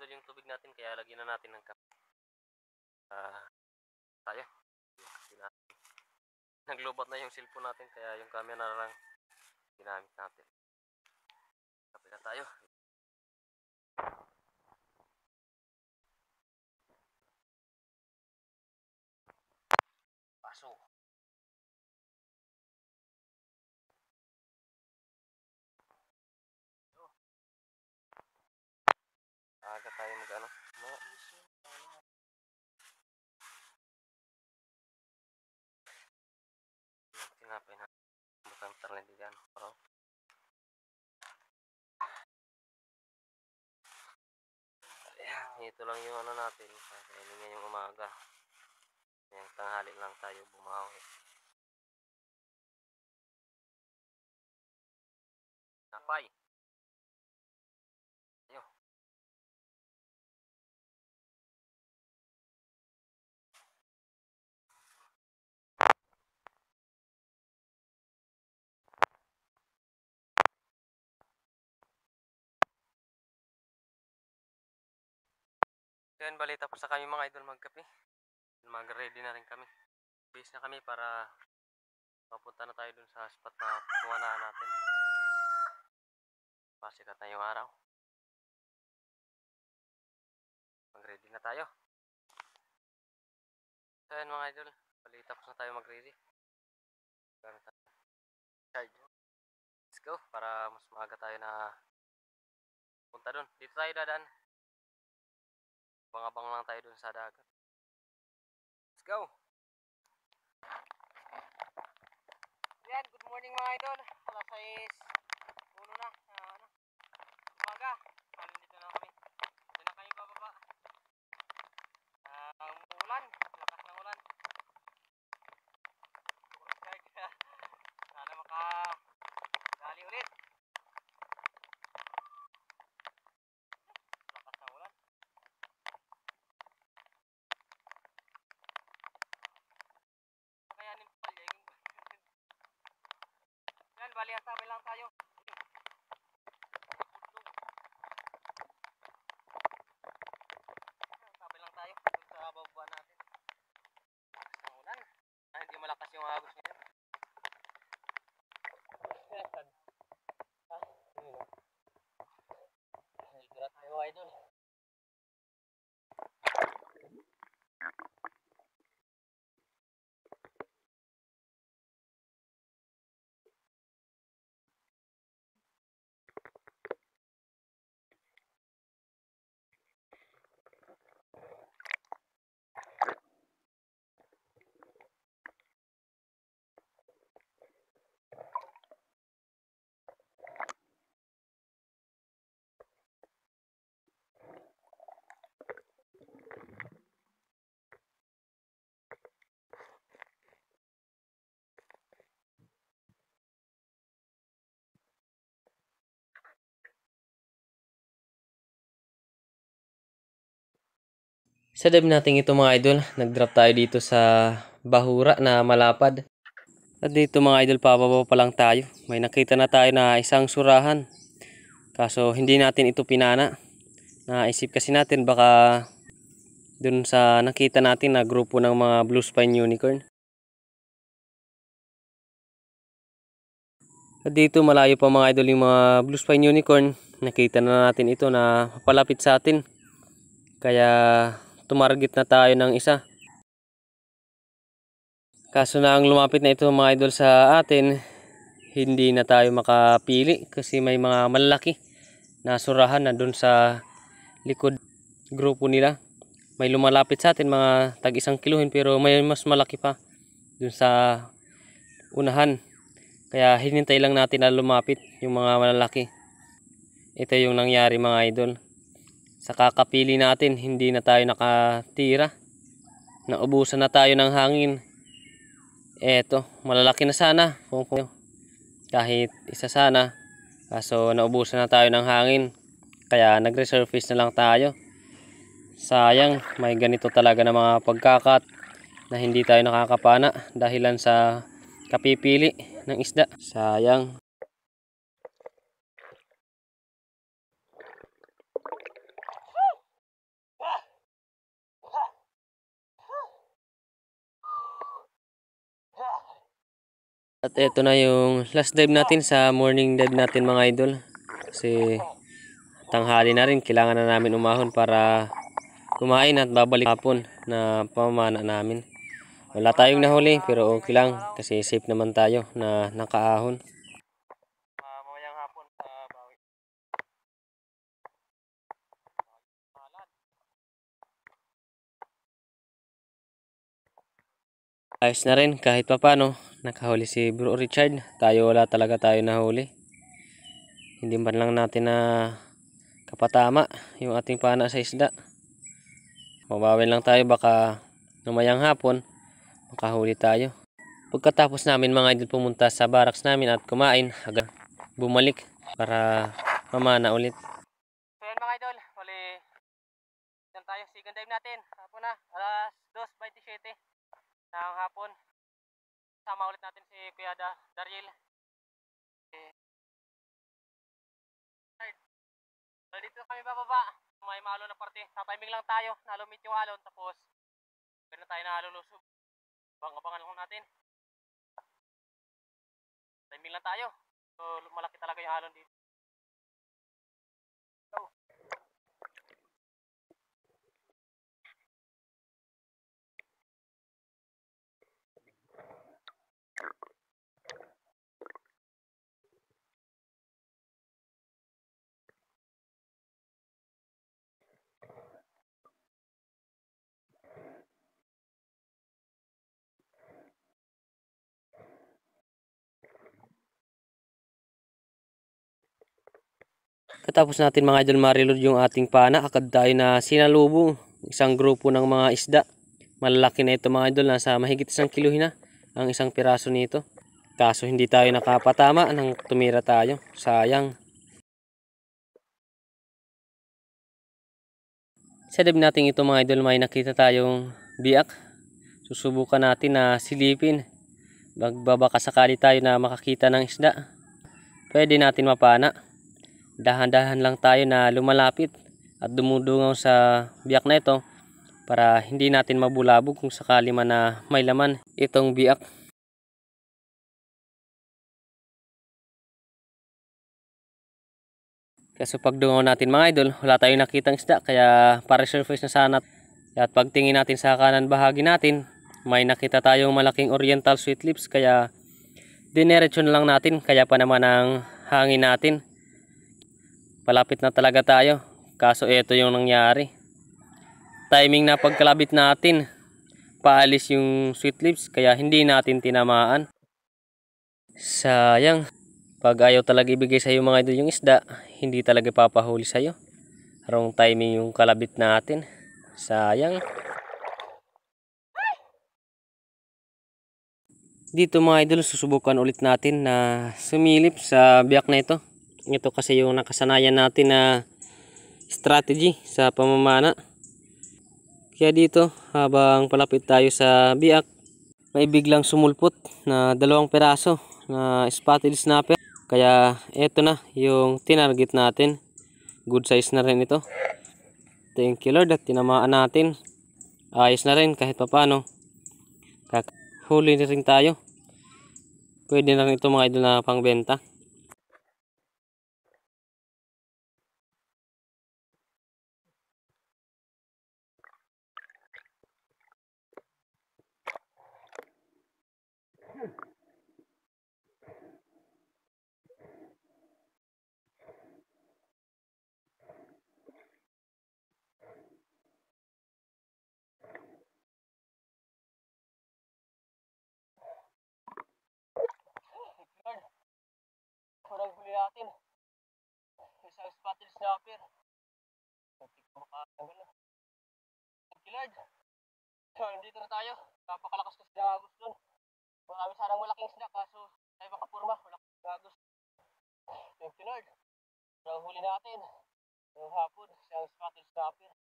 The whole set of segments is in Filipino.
idol yung tubig natin, kaya lagyan na natin ng kape. Tayo. Naglubat na yung cellphone natin, kaya yung camera na lang ginamit natin. Kape na tayo. Paso. Aga tayo mag-ano. Tinapay na. Butang talindigan. Pero ito lang yung ano natin. Kainin ngayong umaga. Ngayong tanghali lang tayo bumawi. Napay. Ayo. Yan, bali tapos na kami mga idol magkape. Mag-ready na rin kami. Base na kami para mapunta na tayo dun sa spot na tuwanaan natin. Pasikat na yung araw. Mag-ready na tayo. So yan mga idol, bali tapos na tayo mag-ready. Gamit tayo charge. Let's go para mas maaga tayo na punta dun. Dito tayo dadaan. Bang-abang lang tayo dun sa dagat. Let's go! Yan, good morning mga idol. Alas 6:01 na. Umaga. Bali dito na kami. Dito na kami bababa. Umuulan. Lakas ng ulan. Sana makagali ulit. Lakas ng ulan. Kakayanin pala yung yan, bali asabi lang tayo. Asabi lang tayo dun sa bababa natin. Lakas ng ulan. Hindi malakas yung agos ngayon. Hidra tayo idol. Sa dive natin ito mga idol, nag-drop tayo dito sa bahura na malapad. At dito mga idol, pababa pa lang tayo. May nakita na tayo na isang surahan. Kaso hindi natin ito pinana. Naisip kasi natin baka dun sa nakita natin na grupo ng mga blue spine unicorn. At dito malayo pa mga idol yung mga blue spine unicorn. Nakita na natin ito na palapit sa atin. Kaya tumarget na tayo ng isa. Kaso na ang lumapit na ito mga idol sa atin, hindi na tayo makapili kasi may mga malaki na surahan na dun sa likod grupo nila. May lumalapit sa atin mga tag 1 kilohin pero may mas malaki pa dun sa unahan. Kaya hinintay lang natin na lumapit yung mga malalaki. Ito yung nangyari mga idol. Sa kakapili natin, hindi na tayo nakatira. Naubusan na tayo ng hangin. Eto, malalaki na sana. Kahit isa sana. Kaso naubusan na tayo ng hangin. Kaya nagresurface na lang tayo. Sayang, may ganito talaga na mga pagkakat na hindi tayo nakakapana dahilan sa kapipili ng isda. Sayang. At ito na yung last dive natin sa morning dive natin mga idol. Kasi tanghali na rin, kailangan na namin umahon para kumain at babalik hapon na pamamana namin. Wala tayong nahuli pero okay lang kasi safe naman tayo na nakaahon. Mamayang hapon sa bawi. Ayos na rin kahit papano nakahuli si Bro Richard. Wala talaga tayo nahuli. Hindi man lang natin na kapatama yung ating pana sa isda. Mabawin lang tayo, baka mamayang hapon makahuli tayo. Pagkatapos namin mga idol pumunta sa barracks namin at kumain, agad bumalik para mamana ulit. So yan mga idol, huli yan tayo, second dive natin. Hapon na, alas 2:27 ng hapon. Sama ulit natin si Kuya Daryl. So dito kami bababa, may maalon na parte. Sa timing lang tayo, nalumit yung alon, tapos gano'n tayo nalulusog. Abangan lang natin. Timing lang tayo. So malaki talaga yung alon dito. Go. Katapos natin mga idol marilod yung ating pana, agad tayo na sinalubong isang grupo ng mga isda. Malalaki na ito mga idol, nasa mahigit 1 kilo na ang isang piraso nito. Kaso hindi tayo nakapatama nang tumira tayo, sayang. Sa dive natin ito mga idol, may nakita tayong biak. Susubukan natin na silipin. Magbabaka sakali tayo na makakita ng isda, pwede natin mapana. Dahan-dahan lang tayo na lumalapit at dumudungaw sa biak na ito para hindi natin mabulabog kung sakali man na may laman itong biak. Kaso pag dungaw natin mga idol, wala tayong nakitang isda, kaya para-surface na sana. At pagtingin natin sa kanan bahagi natin, may nakita tayong malaking oriental sweet lips, kaya dinerecho na lang natin, kaya pa naman ang hangin natin. Palapit na talaga tayo, kaso ito yung nangyari. Timing na pagkalabit natin, paalis yung sweet lips, kaya hindi natin tinamaan. Sayang, pag ayaw talaga ibigay sa iyo mga idol yung isda, hindi talaga papahuli sa iyo. Wrong timing yung kalabit natin, sayang. Dito mga idol, susubukan ulit natin na sumilip sa biyak na ito. Ito kasi yung nakasanayan natin na strategy sa pamamana. Kaya dito, habang palapit tayo sa biak, may biglang sumulpot na 2 peraso na spotted snapper. Kaya ito na yung tinarget natin. Good size na rin ito. Thank you Lord at tinamaan natin. Ayos na rin kahit papano. Huli na rin tayo. Pwede na rin ito mga idol na pangbenta. Unang huli natin, isang spotted snapper. Thank you Lord. So dito na tayo, napakalakas kasi ng agos dun. Marami sanang malaking isda, kaso tayo makapurma, malaking agos. Thank you Lord. Unang huli natin ngayong hapon, isang spotted snapper.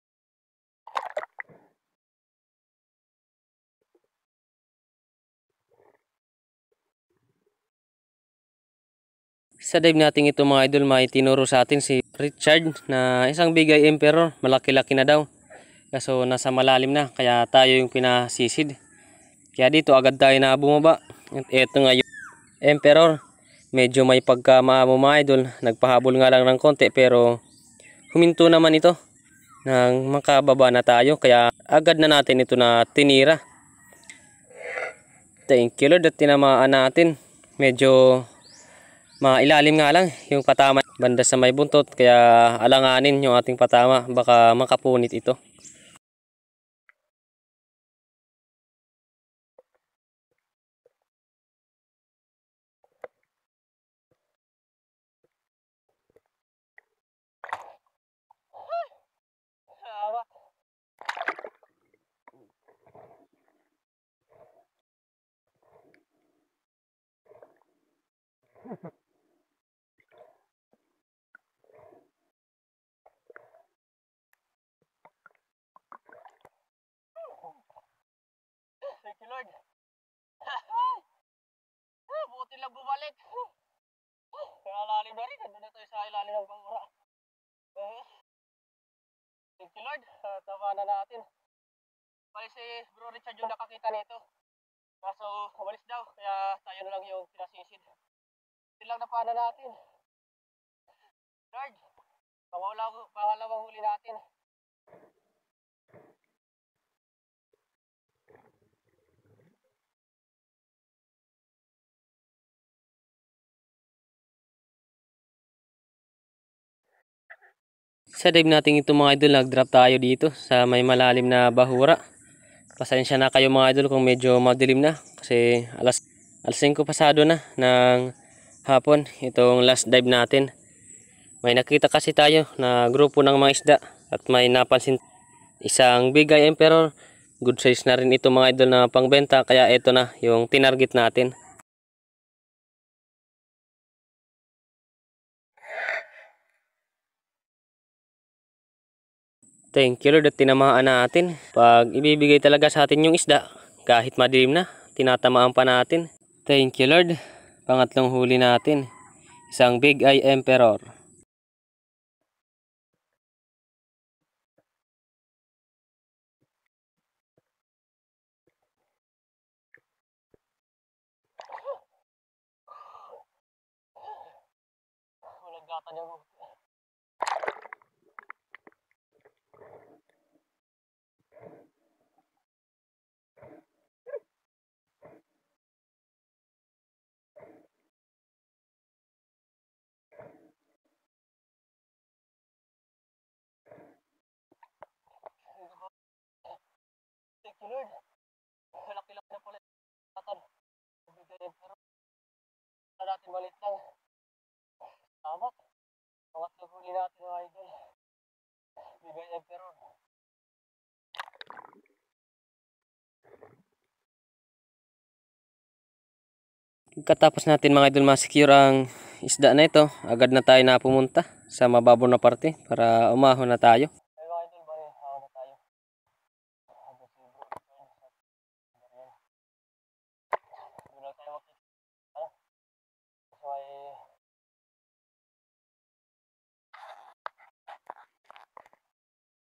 Sa dive natin ito mga idol, may tinuro sa atin si Richard na isang bigay emperor, malaki-laki na daw. Kaso nasa malalim na, kaya tayo yung pinasisid. Kaya dito agad tayo na bumaba. At eto nga Emperor. Medyo may pagkamamo mga idol. Nagpahabol nga lang ng konti pero huminto naman ito nang makababa na tayo. Kaya agad na natin ito na tinira. Thank you Lord at tinamaan natin. Medyo mailalim nga lang yung patama banda sa may buntot. Kaya alanganin yung ating patama. Baka makapunit ito. Thank you Lord. Buti lang bumalik. Kaya lalim na rin. Nandun na tayo sa ilalim ng bangura. Thank you Lord. Tama na natin. Bali si Bro Richard yung nakakita nito. Kaso umalis daw. Kaya tayo na lang yung pinasisid. Ito lang napana natin. Lord, pangalawang huli natin. Sa dive natin ito mga idol, nag-drop tayo dito sa may malalim na bahura. Pasensya na kayo mga idol kung medyo madilim na. Kasi alas 5 pasado na ng hapon itong last dive natin. May nakita kasi tayo na grupo ng mga isda at may napansin isang big eye emperor. Good size na rin ito mga idol na pangbenta, kaya ito na yung tinarget natin. Thank you Lord at tinamaan natin. Pag ibibigay talaga sa atin yung isda, kahit madilim na, tinatamaan pa natin. Thank you Lord. Pangatlong huli natin. Isang big eye emperor. Malagatan yung thank you Lord. Laki-laki na pala yung katan. Big eye emperor. Sa natin malit lang. Tama. Pangatlong huli natin mga idol. Big eye emperor. Katapos natin mga idol ma-secure ang isda na ito, agad na tayo na pumunta sa mababaw na parte para umahon na tayo. Ay mga idol, bali, ahon na tayo. Doon lang tayo makikita. So ay...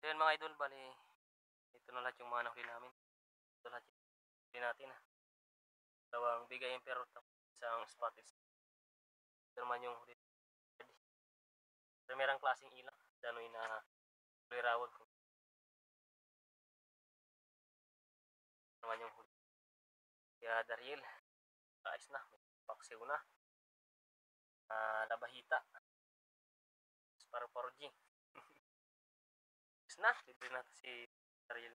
So yun mga idol, bali, ito na lahat yung mga nahuli namin. Ito lahat yung nahuli natin. Dalawang big eye emperor, isang spotted. Ito naman yung huli. Merang klaseng ilang, danoy na huli rawon. Naman yung huli. Kaya Daryl, kaayos na, may paksiw na. Labahita. Para 4G. Is na, libre natin si Daryl.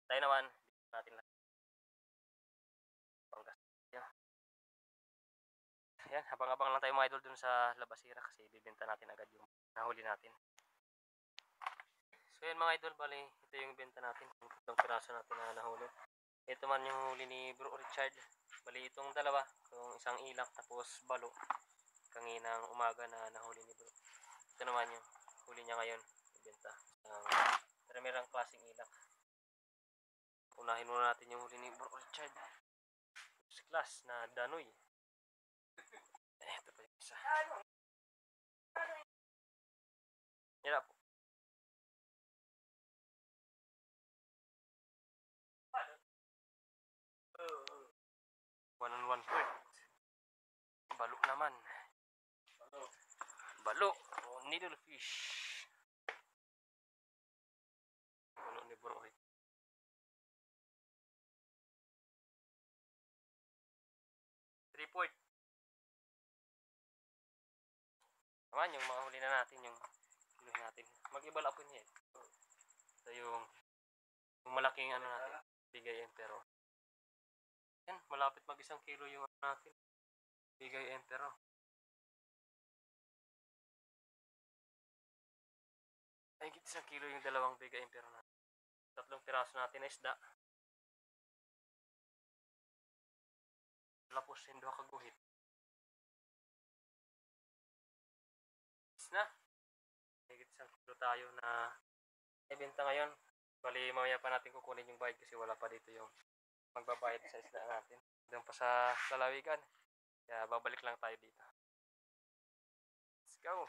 Tayo naman, libre natin lahat. Panggas. Yan, habang-abang lang tayo mga idol dun sa labasira kasi bibenta natin agad yung nahuli natin. So yan mga idol, bali, ito yung benta natin. Itong piraso natin na nahuli. Ito man yung huli ni Bro Richard. Bali itong dalawa, yung isang ilak tapos balo. Kanginang umaga na nahuli ni Bro. Ito naman yung huli niya ngayon, ibenta. Merang klaseng ilak. Unahin muna natin yung huli ni Bro Richard. Si class na danoy. Ito pa yung isa. Yan na po. 1 on 1 point. balo naman. Balo. Needle fish. Balo ni bro. Report. Naman yung mga huli na natin, yung huli natin. Mag-ibala po niya. Ito yung malaking ano natin, bigay pero. Yan, malapit mag 1 kilo yung ano natin. Bigay pero. Ay, 1 kilo yung dalawang bigay pero natin. 3 piraso natin na isda. Lapos yung 2 kaguhit. Na. Higit 1 kilo tayo na ibenta ngayon. Bali, mamaya pa natin kukunin yung bayad kasi wala pa dito yung magbabayad sa isda natin. Doon pa sa lalawigan. Kaya babalik lang tayo dito. Let's go!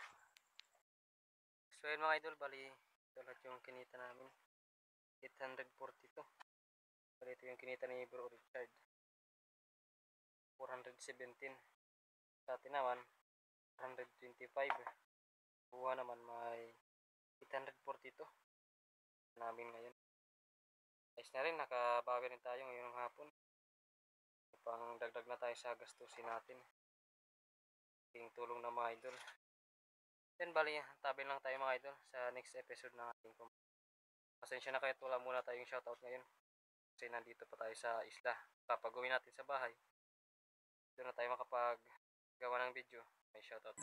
So yun mga idol, bali ito lahat yung kinita namin. 842. Bali ito yung kinita ni Bro Richard. 417. Sa atin naman, 425. Buha naman may 842 namin ngayon. Ayos na rin, nakabawi rin tayo ngayong hapon. Pang dagdag na tayo sa gastusin natin. Yung tulong na mga idol. Then bali, tabi lang tayo mga idol sa next episode ng ating pasensya na kayo, wala muna tayong shoutout ngayon. Kasi nandito pa tayo sa isla. Kapag gawin natin sa bahay, doon na tayo makapag-gawa ng video.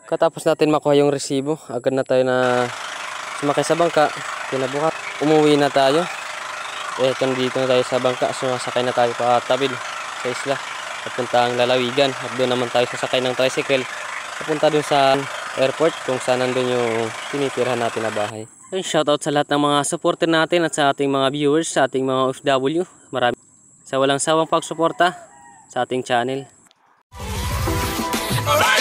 Katapos natin makuha yung resibo, agad na tayo na sumakay sa bangka. Kinabukas, umuwi na tayo. Dito na tayo sa bangka, sumasakay na tayo pa tabil sa isla. Papunta ang lalawigan. At doon naman tayo sasakay ng tricycle. Papunta doon sa airport kung saan nandun yung tinitirahan natin na bahay. Shoutout sa lahat ng mga supporter natin at sa ating mga viewers, sa ating mga OFW. Marami sa walang sawang pagsuporta sa ating channel. Alright!